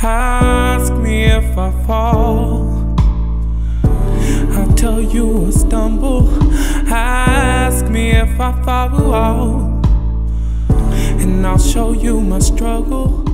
Ask me if I fall, I'll tell you I stumble. Ask me if I fall out, and I'll show you my struggle.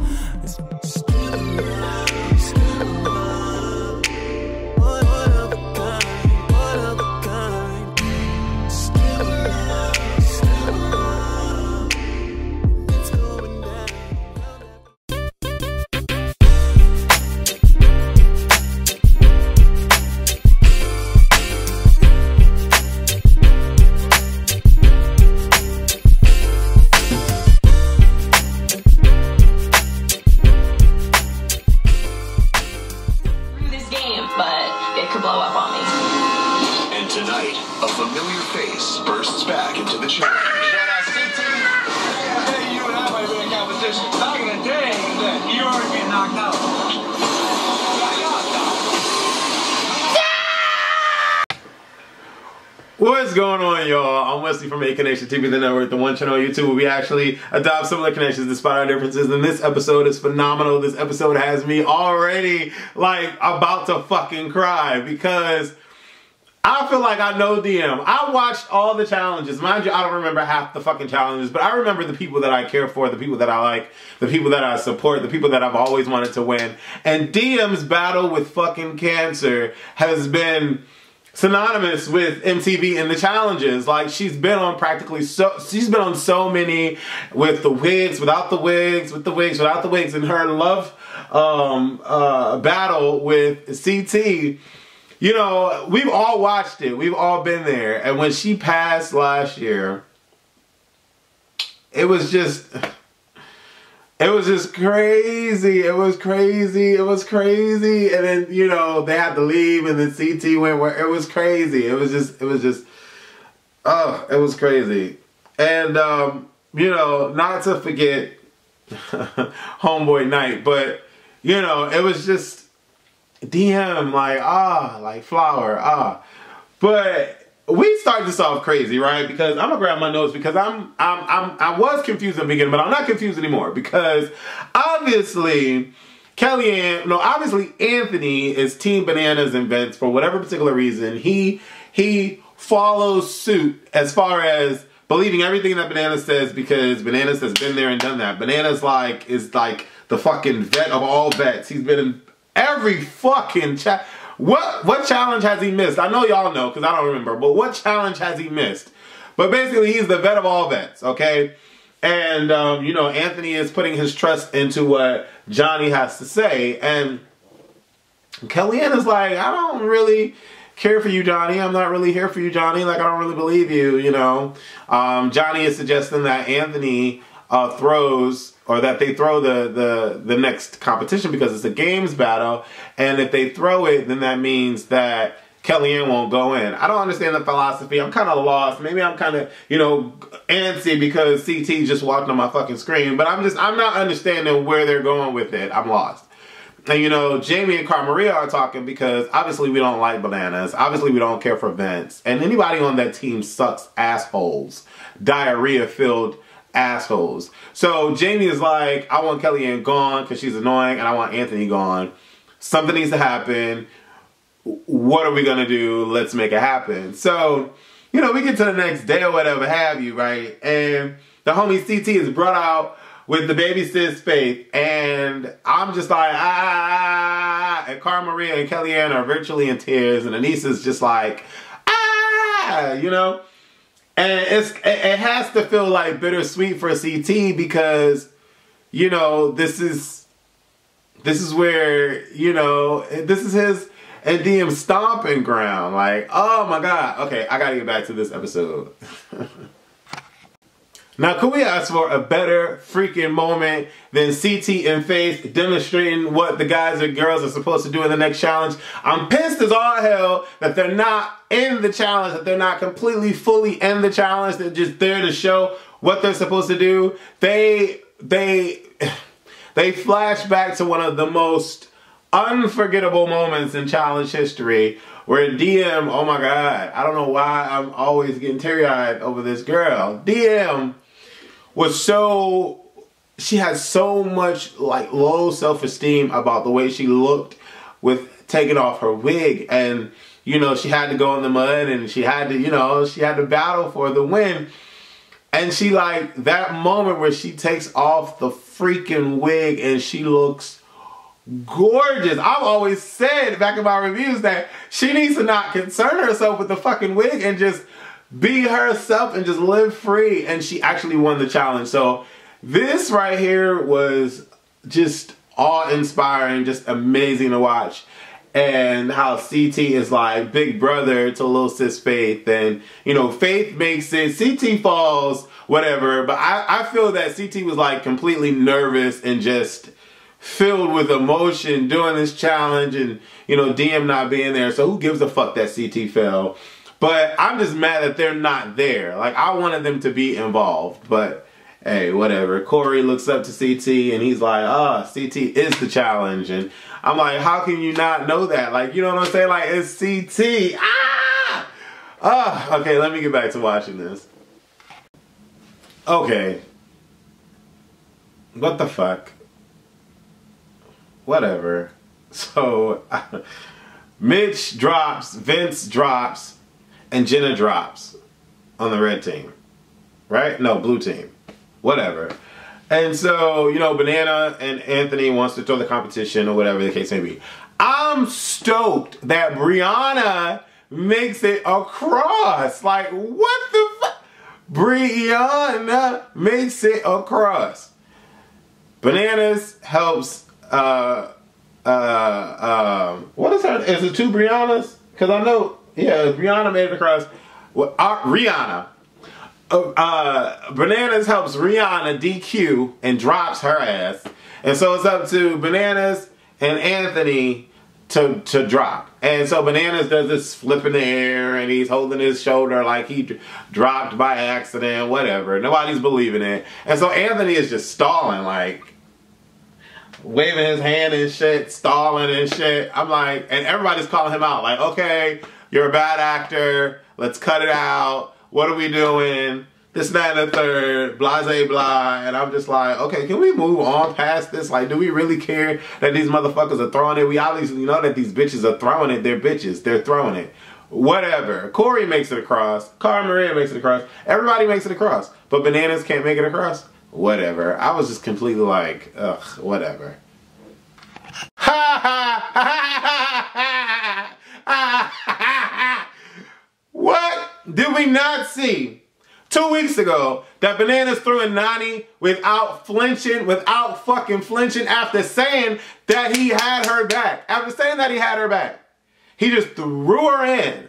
What's going on, y'all? I'm Wesley from A-Connection TV, the network, the one channel on YouTube where we actually adopt similar connections despite our differences. And this episode is phenomenal. This episode has me already, like, about to fucking cry because I feel like I know DM. I watched all the challenges. Mind you, I don't remember half the fucking challenges, but I remember the people that I care for, the people that I like, the people that I support, the people that I've always wanted to win. And DM's battle with fucking cancer has been synonymous with MTV and the challenges. Like, she's been on so many, with the wigs, without the wigs, with the wigs, without the wigs, and her love battle with CT. You know, we've all watched it. We've all been there. And when she passed last year, it was just crazy. It was crazy. It was crazy. And then, you know, they had to leave and then CT went where it was crazy. It was crazy. And, you know, not to forget Homeboy Night, but, you know, it was just DM, like flower, But we started this off crazy, right? Because I'm gonna grab my notes because I was confused in the beginning, but I'm not confused anymore because obviously Anthony is Team Bananas and Vince for whatever particular reason. He follows suit as far as believing everything that Bananas says because Bananas has been there and done that. Bananas is like the fucking vet of all vets. He's been in every fucking what challenge has he missed? I know y'all know because I don't remember, but what challenge has he missed? But basically, he's the vet of all vets, okay? And, you know, Anthony is putting his trust into what Johnny has to say. And Kellyanne is like, I don't really care for you, Johnny. I'm not really here for you, Johnny. Like, I don't really believe you, you know? Johnny is suggesting that Anthony throws, or that they throw the next competition because it's a games battle, and if they throw it, then that means that Kellyanne won't go in. I don't understand the philosophy. I'm kind of lost. Maybe I'm kind of, you know, antsy because CT just walked on my fucking screen, but I'm not understanding where they're going with it. I'm lost. And, you know, Jamie and Carmaria are talking because obviously we don't like Bananas. Obviously we don't care for Vince. And anybody on that team sucks assholes. Diarrhea-filled assholes. So Jamie is like, I want Kellyanne gone because she's annoying and I want Anthony gone. Something needs to happen. What are we going to do? Let's make it happen. So, you know, we get to the next day or whatever have you, right? And the homie CT is brought out with the baby sis Faith. And I'm just like, and Carmaria and Kellyanne are virtually in tears. And Aneesa's just like, you know? And it has to feel like bittersweet for CT because, you know, this is where, you know, this is his and DM's stomping ground. Like, oh my God. Okay, I gotta get back to this episode. Now, could we ask for a better freaking moment than CT and Faith demonstrating what the guys and girls are supposed to do in the next challenge? I'm pissed as all hell that they're not in the challenge, that they're not completely, fully in the challenge. They're just there to show what they're supposed to do. They flash back to one of the most unforgettable moments in challenge history where DM, oh my God, I don't know why I'm always getting teary-eyed over this girl. DM was so she has so much like low self-esteem about the way she looked with taking off her wig, and you know, she had to go in the mud and she had to, you know, she had to battle for the win. And she like that moment where she takes off the freaking wig and she looks gorgeous. I've always said back in my reviews that she needs to not concern herself with the fucking wig and just be herself and just live free. And she actually won the challenge. So this right here was just awe-inspiring, just amazing to watch. And how CT is like big brother to little sis Faith, and you know, Faith makes it, CT falls, whatever, but I feel that CT was like completely nervous and just filled with emotion doing this challenge, and you know, DM not being there, so who gives a fuck that CT fell. But I'm just mad that they're not there. Like, I wanted them to be involved, but hey, whatever. Cory looks up to CT and he's like, CT is the challenge. And I'm like, how can you not know that? Like, you know what I'm saying? Like, it's CT. Okay, let me get back to watching this. Okay. What the fuck? Whatever. So, Mitch drops, Vince drops, and Jenna drops on the red team. Right? No, blue team. Whatever. And so, you know, Banana and Anthony wants to throw the competition or whatever the case may be. I'm stoked that Brianna makes it across. Like, what the fuck? Brianna makes it across. Bananas helps, what is her, is it two Briannas? Because I know, yeah, Brianna made it across. Well, Rihanna. Bananas helps Rihanna DQ and drops her ass. And so it's up to Bananas and Anthony to drop. And so Bananas does this flip in the air and he's holding his shoulder like he dropped by accident, whatever. Nobody's believing it. And so Anthony is just stalling, like waving his hand and shit, stalling and shit. I'm like, and everybody's calling him out like, okay, you're a bad actor. Let's cut it out. What are we doing? This, that, and the third, blase, blah. And I'm just like, okay, can we move on past this? Like, do we really care that these motherfuckers are throwing it? We obviously know that these bitches are throwing it. They're bitches. They're throwing it. Whatever. Cory makes it across. Cara Maria makes it across. Everybody makes it across. But Bananas can't make it across? Whatever. I was just completely like, ugh, whatever. Ha ha ha ha ha ha. What did we not see 2 weeks ago that Bananas threw in Nani without flinching, without fucking flinching, after saying that he had her back? After saying that he had her back. He just threw her in.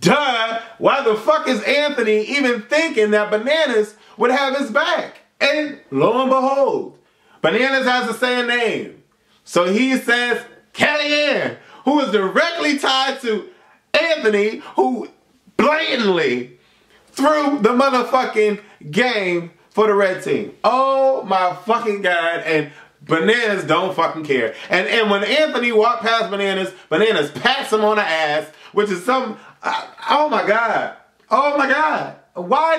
Duh. Why the fuck is Anthony even thinking that Bananas would have his back? And lo and behold, Bananas has the same name. So he says Kellyanne, who is directly tied to Anthony, who blatantly threw the motherfucking game for the red team. Oh my fucking God. And Bananas don't fucking care. And when Anthony walked past Bananas, Bananas pats him on the ass, which is some, oh my God. Oh my God. Why,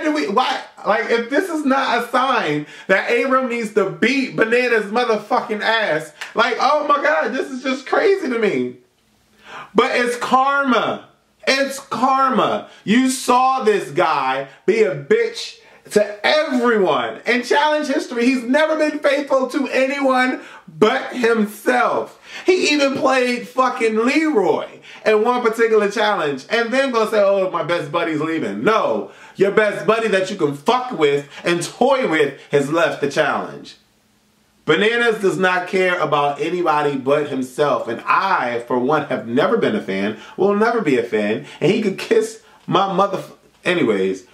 like, if this is not a sign that Abram needs to beat Bananas' motherfucking ass, like, oh my God, this is just crazy to me. But it's karma. It's karma. You saw this guy be a bitch to everyone. In challenge history, he's never been faithful to anyone but himself. He even played fucking Leroy in one particular challenge and then gonna say, oh, my best buddy's leaving. No, your best buddy that you can fuck with and toy with has left the challenge. Bananas does not care about anybody but himself. And I, for one, have never been a fan, will never be a fan. And he could kiss my mother. Anyways,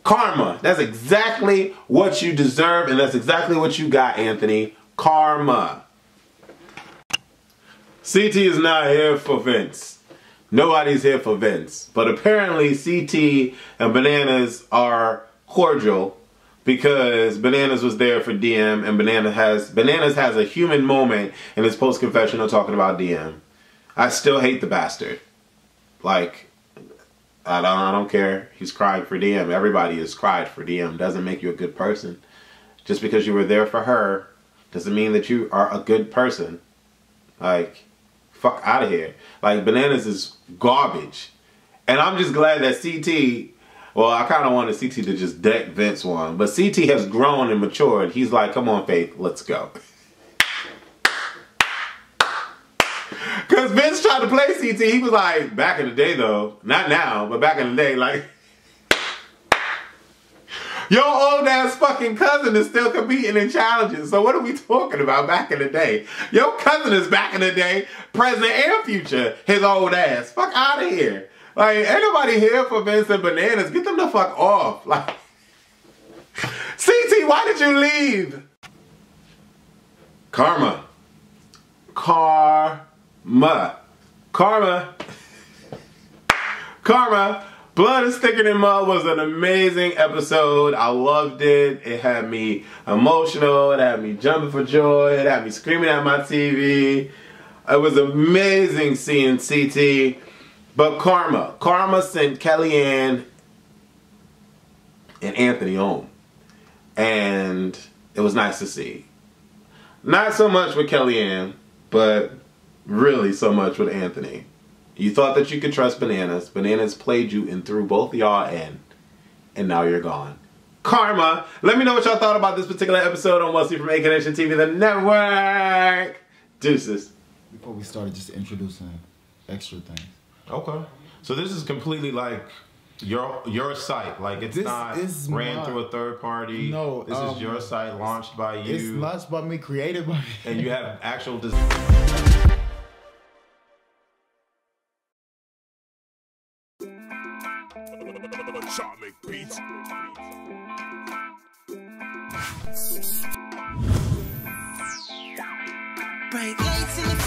karma. That's exactly what you deserve. And that's exactly what you got, Anthony. Karma. CT is not here for Vince. Nobody's here for Vince. But apparently CT and Bananas are cordial, because Bananas was there for DM, and Bananas has a human moment in his post-confessional talking about DM. I still hate the bastard. Like, I don't care. He's crying for DM. Everybody has cried for DM. Doesn't make you a good person. just because you were there for her doesn't mean that you are a good person. Like, fuck out of here. Like, Bananas is garbage. And I'm just glad that CT, well, I kind of wanted CT to just deck Vince one, but CT has grown and matured. He's like, come on, Faith, let's go. Because Vince tried to play CT. He was like, back in the day, though. Not now, but back in the day, like, your old ass fucking cousin is still competing in challenges. So what are we talking about back in the day? Your cousin is back in the day, present and future, his old ass. Fuck out of here. Like, ain't nobody here for Vince and Bananas. Get them the fuck off. Like, CT, why did you leave? Karma. Blood is Thicker Than Mud was an amazing episode. I loved it. It had me emotional. It had me jumping for joy. It had me screaming at my TV. It was amazing seeing CT. But Karma sent Kellyanne and Anthony home. And it was nice to see. Not so much with Kellyanne, but really so much with Anthony. You thought that you could trust Bananas. Bananas played you and threw both of y'all in. And now you're gone. Karma. Let me know what y'all thought about this particular episode on Must See from A Connection TV, the network. Deuces. Before we started, just introducing extra things. Okay. So this is completely like your site. Like, it's not ran through a third party. No. This is your site, launched by you. It's launched by me, created by me. And you have actual Beats. Break lights in the